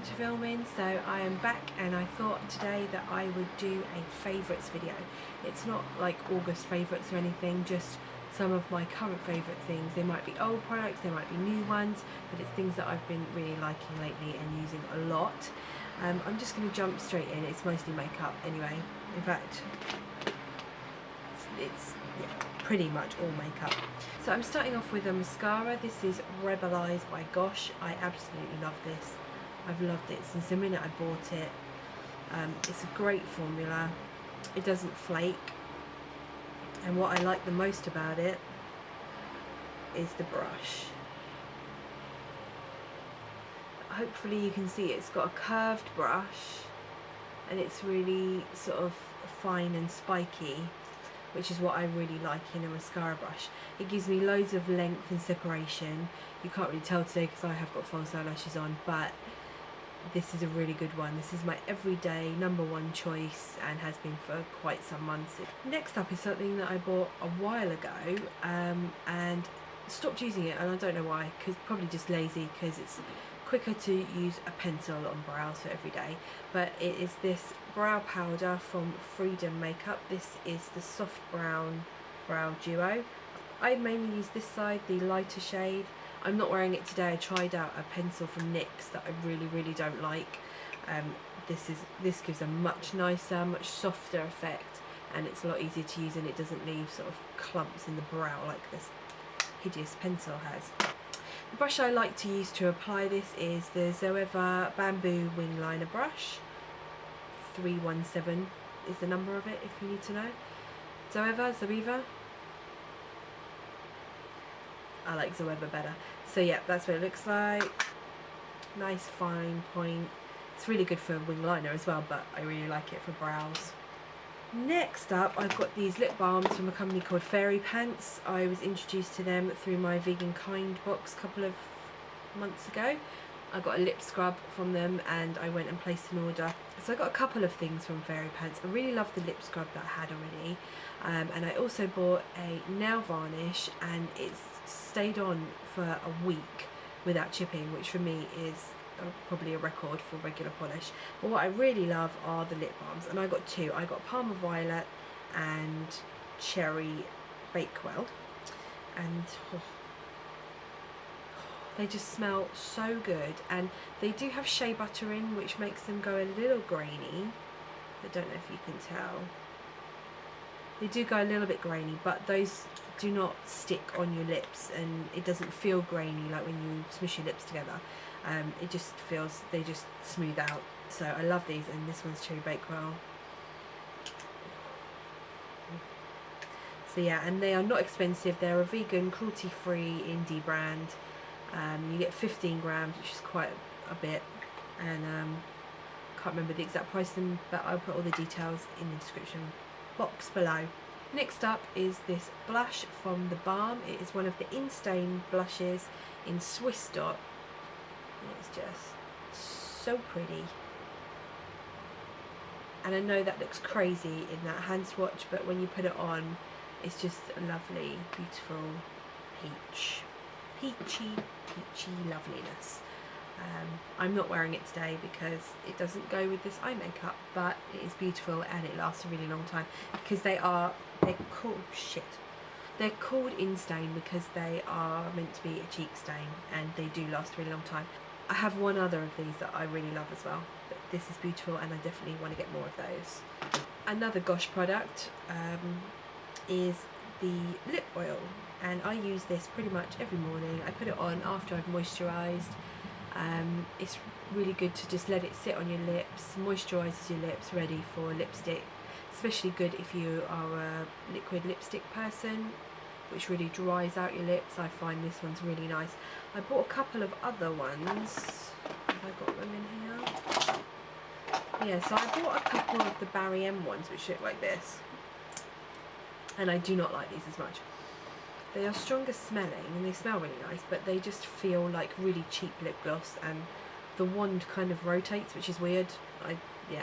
to filming. So I am back, and I thought today that I would do a favourites video. It's not like August favourites or anything, just some of my current favourite things. They might be old products, they might be new ones, but it's things that I've been really liking lately and using a lot. I'm just going to jump straight in. It's mostly makeup anyway. In fact, it's pretty much all makeup. So I'm starting off with a mascara. This is Rebel Eyes by Gosh. I absolutely love this. I've loved it since the minute I bought it. It's a great formula. It doesn't flake. And what I like the most about it is the brush. Hopefully you can see it's got a curved brush, and it's really sort of fine and spiky, which is what I really like in a mascara brush. It gives me loads of length and separation. You can't really tell today because I have got false eyelashes on, but this is a really good one. This is my everyday #1 choice and has been for quite some months. Next up is something that I bought a while ago and stopped using it, and I don't know why, because probably just lazy, because it's quicker to use a pencil on brows for every day. But it is this brow powder from Freedom Makeup. This is the soft brown brow duo. I mainly use this side, the lighter shade. I'm not wearing it today. I tried out a pencil from NYX that I really don't like. This gives a much nicer, much softer effect, and it's a lot easier to use, and it doesn't leave sort of clumps in the brow like this hideous pencil has. The brush I like to use to apply this is the Zoeva Bamboo Wing Liner brush. 317 is the number of it if you need to know. Zoeva. I like Zoeva better. So yeah, that's what it looks like. Nice fine point. It's really good for wing liner as well, but I really like it for brows. Next up, I've got these lip balms from a company called Fairypants. I was introduced to them through my Vegan Kind box a couple of months ago. I got a lip scrub from them and I went and placed an order. So I got a couple of things from Fairypants. I really love the lip scrub that I had already, and I also bought a nail varnish, and it's stayed on for a week without chipping, which for me is probably a record for regular polish. But what I really love are the lip balms, and I got two. I got Parma Violet and Cherry Bakewell, and they just smell so good, and they do have shea butter in, which makes them go a little grainy. I don't know if you can tell. They do go a little bit grainy, but those do not stick on your lips, and it doesn't feel grainy like when you smush your lips together. It just feels, they just smooth out. So I love these, and this one's Cherry Bakewell. So yeah, and they are not expensive. They're a vegan, cruelty-free indie brand. You get 15 grams, which is quite a bit, and can't remember the exact price, but I'll put all the details in the description box below. Next up is this blush from theBalm. It is one of the Instain blushes in Swiss dot. It's just so pretty, and I know that looks crazy in that hand swatch, but when you put it on, it's just a lovely, beautiful peachy loveliness. I'm not wearing it today because it doesn't go with this eye makeup, but it is beautiful and it lasts a really long time, because they're called Instain because they are meant to be a cheek stain, and they do last a really long time. I have one other of these that I really love as well, but this is beautiful and I definitely want to get more of those. Another Gosh product is the lip oil, and I use this pretty much every morning. I put it on after I've moisturised. It's really good to just let it sit on your lips, moisturises your lips, ready for lipstick. Especially good if you are a liquid lipstick person, which really dries out your lips. I find this one's really nice. I bought a couple of other ones. Have I got them in here? Yeah, so I bought a couple of the Barry M ones, which look like this, and I do not like these as much. They are stronger smelling and they smell really nice, but they just feel like really cheap lip gloss, and the wand kind of rotates, which is weird.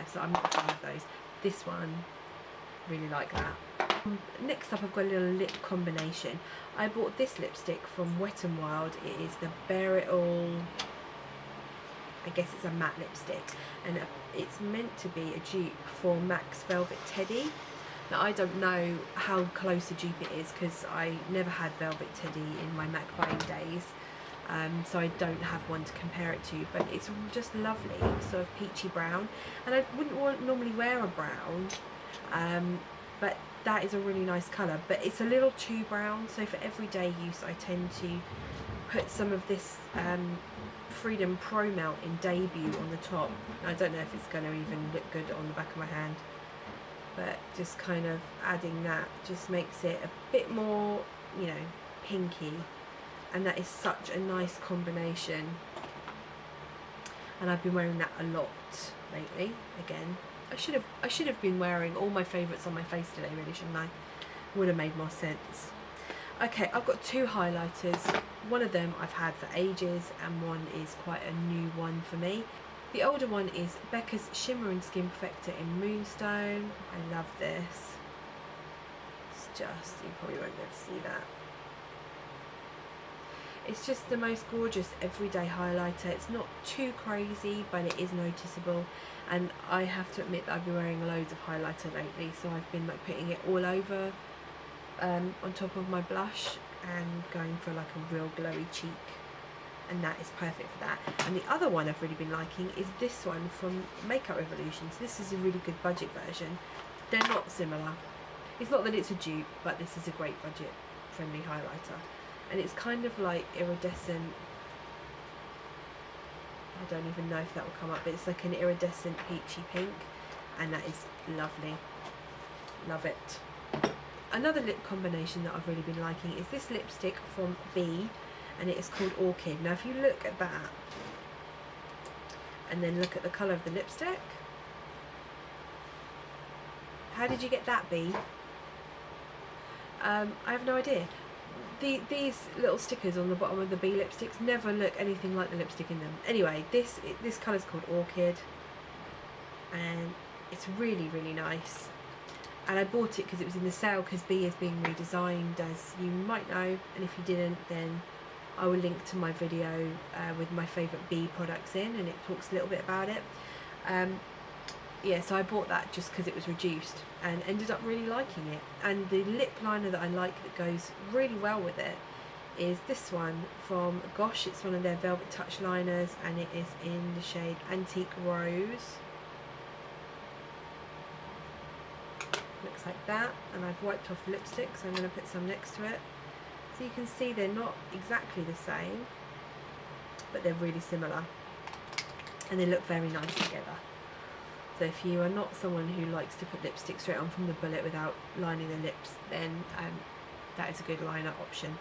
So I'm not a fan of those. This one, really like that. Next up, I've got a little lip combination. I bought this lipstick from Wet n Wild. It is the Bare It All I guess it's a matte lipstick, and it's meant to be a dupe for MAC's Velvet Teddy. Now I don't know how close a dupe it is because I never had Velvet Teddy in my MAC buying days, so I don't have one to compare it to, but it's just lovely, sort of peachy brown, and I wouldn't normally wear a brown, but that is a really nice colour, but it's a little too brown, so for everyday use I tend to put some of this Freedom Pro Melt in Debut on the top. I don't know if it's going to even look good on the back of my hand, but just kind of adding that just makes it a bit more, you know, pinky, and that is such a nice combination, and I've been wearing that a lot lately. Again, I should have been wearing all my favourites on my face today, really, shouldn't I? Would have made more sense. Okay, I've got two highlighters. One of them I've had for ages, and one is quite a new one for me. The older one is Becca's Shimmering Skin Perfector in Moonstone. I love this. It's just, you probably won't be able to see that. It's just the most gorgeous everyday highlighter. It's not too crazy, but it is noticeable. And I have to admit that I've been wearing loads of highlighter lately, so I've been like putting it all over on top of my blush and going for like a real glowy cheek, and that is perfect for that. And the other one I've really been liking is this one from Makeup Revolution. So this is a really good budget version. They're not similar. It's not that it's a dupe, but this is a great budget friendly highlighter, and it's kind of like iridescent. I don't even know if that will come up, but it's like an iridescent peachy pink, and that is lovely. Love it. Another lip combination that I've really been liking is this lipstick from B, and it is called Orchid. Now if you look at that and then look at the colour of the lipstick, how did you get that, B? I have no idea. These little stickers on the bottom of the B lipsticks never look anything like the lipstick in them. Anyway, this colour is called Orchid, and it's really, really nice. And I bought it because it was in the sale, because B is being redesigned, as you might know, and if you didn't, then I will link to my video with my favourite B products in, and it talks a little bit about it. Yeah, so I bought that just because it was reduced, and ended up really liking it. And the lip liner that I like that goes really well with it is this one from Gosh. It's one of their Velvet Touch liners, and it is in the shade Antique Rose. Looks like that, and I've wiped off the lipstick, so I'm going to put some next to it. So you can see they're not exactly the same, but they're really similar, and they look very nice together. So if you are not someone who likes to put lipstick straight on from the bullet without lining the lips, then that is a good liner option.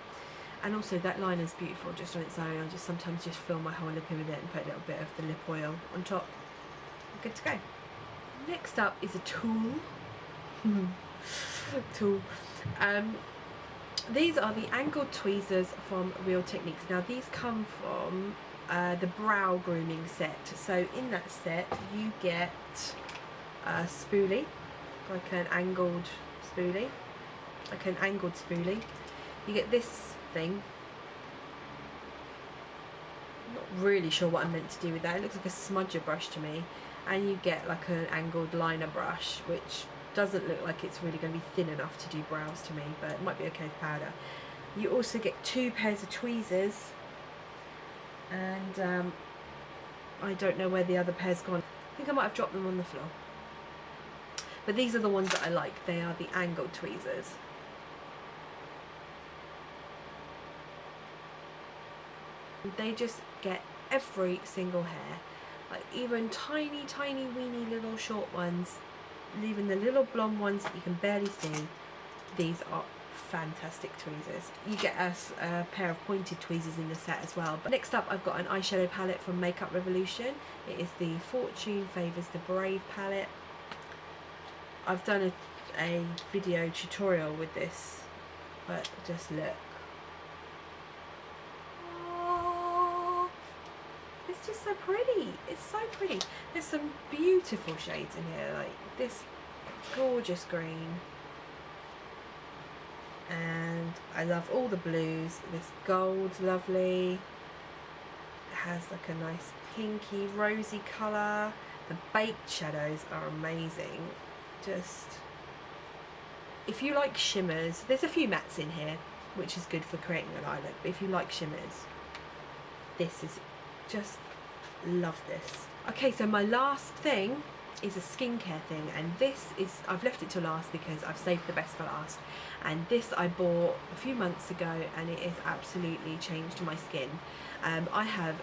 And also that liner is beautiful just on its own. I just sometimes just fill my whole lip in with it and put a little bit of the lip oil on top. Good to go. Next up is a tulle. Tool. These are the angled tweezers from Real Techniques. Now these come from the brow grooming set. So in that set you get a spoolie, like an angled spoolie, You get this thing. I'm not really sure what I'm meant to do with that. It looks like a smudger brush to me. And you get like an angled liner brush, which doesn't look like it's really going to be thin enough to do brows to me, but it might be okay with powder. You also get 2 pairs of tweezers, and I don't know where the other pair's gone. I think I might have dropped them on the floor. But these are the ones that I like. They are the angled tweezers. They just get every single hair, like even tiny, tiny, weeny little short ones, even the little blonde ones that you can barely see. These are fantastic tweezers. You get a pair of pointed tweezers in the set as well. But next up I've got an eyeshadow palette from Makeup Revolution. It is the Fortune Favours the Brave palette. I've done a video tutorial with this, but just look. Oh, it's just so pretty. It's so pretty. There's some beautiful shades in here, like this gorgeous green, and I love all the blues. This gold's lovely. It has like a nice pinky rosy colour. The baked shadows are amazing. Just, if you like shimmers, there's a few mattes in here, which is good for creating an eye look, but if you like shimmers, this is just, love this. Okay, so my last thing is a skincare thing, and this is, I've left it to last because I've saved the best for last, and this I bought a few months ago and it has absolutely changed my skin. I have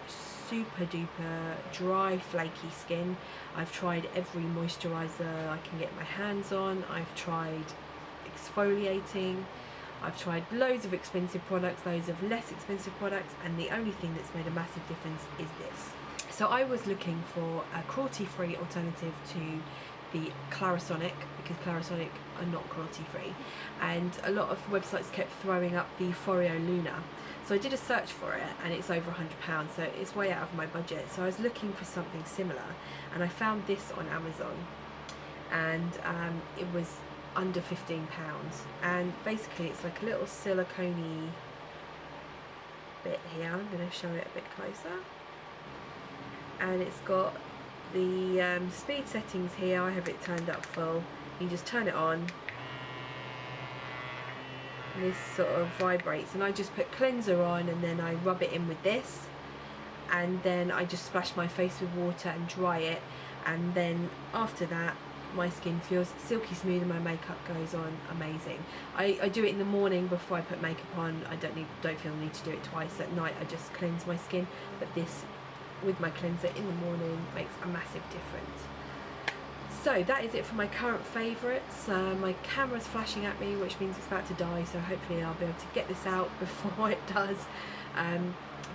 super duper dry flaky skin. I've tried every moisturiser I can get my hands on. I've tried exfoliating, I've tried loads of expensive products, loads of less expensive products, and the only thing that's made a massive difference is this. So I was looking for a cruelty-free alternative to the Clarisonic, because Clarisonic are not cruelty-free, and a lot of websites kept throwing up the Foreo Luna. So I did a search for it and it's over £100, so it's way out of my budget. So I was looking for something similar and I found this on Amazon, and it was under £15, and basically it's like a little silicone-y bit here. I'm going to show it a bit closer. And it's got the speed settings here. I have it turned up full. You just turn it on and this sort of vibrates, and I just put cleanser on and then I rub it in with this, and then I just splash my face with water and dry it, and then after that my skin feels silky smooth and my makeup goes on amazing. I do it in the morning before I put makeup on. I don't feel the need to do it twice. At night I just cleanse my skin, but this with my cleanser in the morning makes a massive difference. So that is it for my current favourites. My camera's flashing at me, which means it's about to die, so hopefully I'll be able to get this out before it does.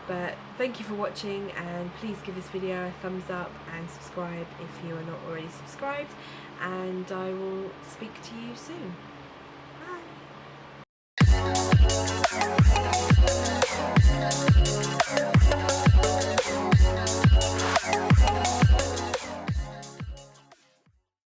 But thank you for watching, and please give this video a thumbs up and subscribe if you are not already subscribed, and I will speak to you soon.